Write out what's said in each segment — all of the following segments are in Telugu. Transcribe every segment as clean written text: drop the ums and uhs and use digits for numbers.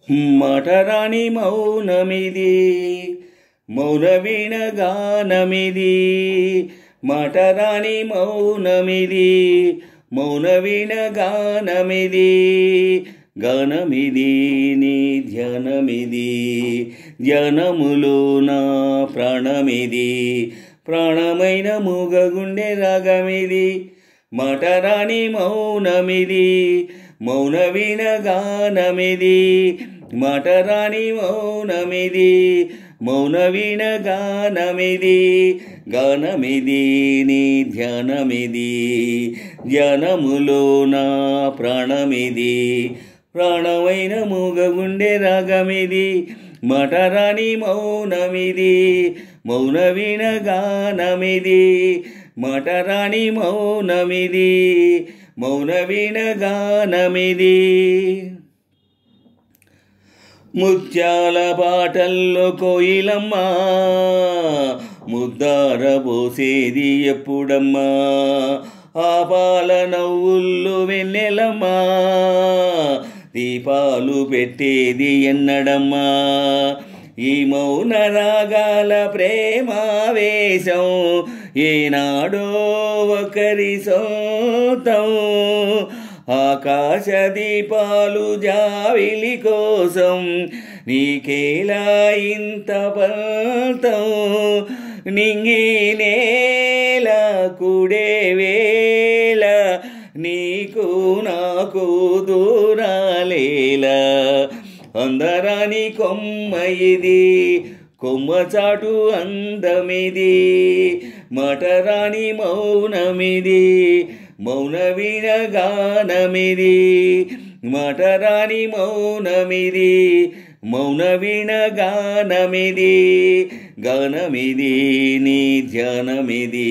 మటరాని మౌనమిది మౌనవీణ గానమిది మటరాని మౌనమిది మౌనవీణ గానమిది గానమిది నీ ధ్యానమిది ధ్యానములో నా ప్రాణమిది ప్రాణమైన మూగగుండె రాగమిది మటరాని మౌనమిది మౌనవీణ గానమిది మటరాని మౌనమిది మౌనవీణ గానమిది గానమిది నీ ధ్యానమిది ధ్యానములో నా ప్రాణమిది ప్రాణమైన మూగగుండె రాగమిది మటరాని మౌనమిది మౌనవీణ గానమిది మటరాని మౌనమిది మౌనవీణ గానమిది ముత్యాల పాటల్లో కోయిలమ్మా ముద్దార పోసేది ఎప్పుడమ్మా ఆపాల నవ్వుల్లో వెన్నెలమ్మా దీపాలు పెట్టేది ఎన్నడమ్మా ఈ మౌన రాగాల ప్రేమావేశం ఏనాడో ఒకరి సొంతం ఆకాశ దీపాలు జావిలి కోసం నీకేలా ఇంత పంతం నింగి నేల కుడే వేళ నీకు నాకు దూరాలేలా అందరాని కొమ్మ ఇది కొమ్మ చాటు అందమిది మటరాని మౌనమిది మౌనవీణ గానమిది మటరాని మౌనమిది మౌనవీణ గానమిది గానమిది నీ ధ్యానమిది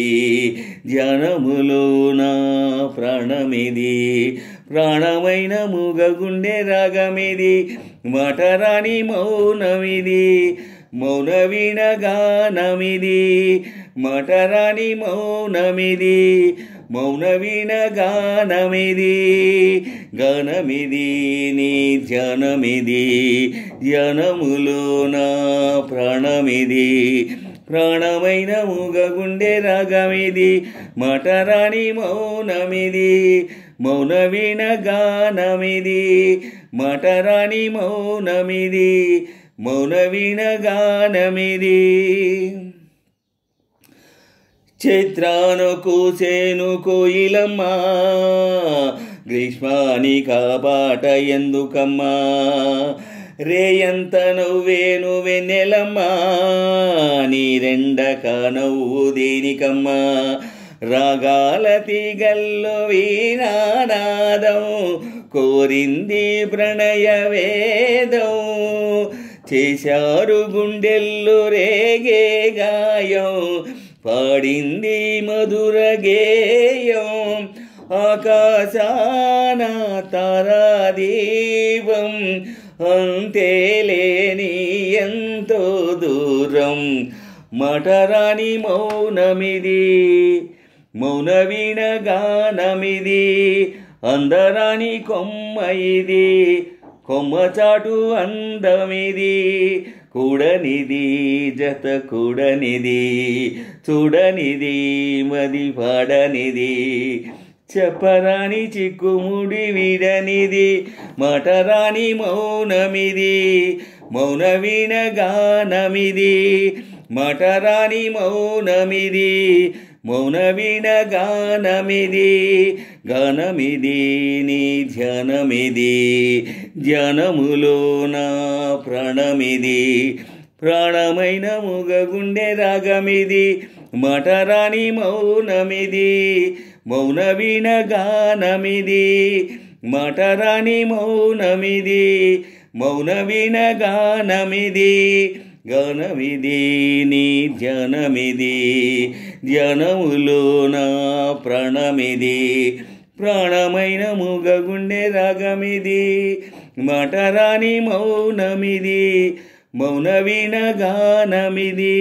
ధ్యానములో నా ప్రాణమిది ప్రాణమైన మూగగుండె రాగమిది మటరాని మౌనమిది మౌనవీణ గానమిది మటరాని మౌనమిది మౌనవీణ గానమిది గానమిది నీ ధ్యానమిది ధ్యానములో నా ప్రాణమిది ప్రాణమైన మూగగుండె రాగమిది మటరాని మౌనమిది మౌనవీణ గానమిది మటరాని మౌనమిది మౌనవీణ గానమిది చైత్రాను కూసేను కోయిలమ్మా గ్రీష్మాని కాపాట ఎందుకమ్మా రేయంత నవ్వేను వెన్నెలమ్మా నీరెండక నవ్వు దేనికమ్మా రాగాల తీగల్లో వీణానాదం కోరింది ప్రణయ వేదం చేశారు గుండెల్లో రేగే గాయం పాడింది మధుర గేయం ఆకాశాన తారాదీపం అంతేలేని ఎంతో దూరం మటరాని మౌనమిది మౌనవీణ గానమిది అందరాని కొమ్మ ఇది కొమ్మ చాటు అందమిది కూడనిది జత కూడనిది చూడనిది మది పాడనిది చెప్పరాని చిక్కుముడి విడనిది మటరాని మౌనమిది మౌనవీణ గానమిది మటరాని మౌనమిది మౌనవీణ గానమిది గానమిది నీ ధ్యానమిది ధ్యానములో నా ప్రాణమిది ప్రాణమైన మూగగుండె రాగమిది మటరాని మౌనమిది మౌనవీణ గానమిది మటరాని మౌనమిది మౌనవీణ గానమిది గానమిది నీ ధ్యానమిది ధ్యానములో నా ప్రాణమిది ప్రాణమైన మూగగుండె రాగమిది మటరాని మౌనమిది మౌనవీణ గానమిది.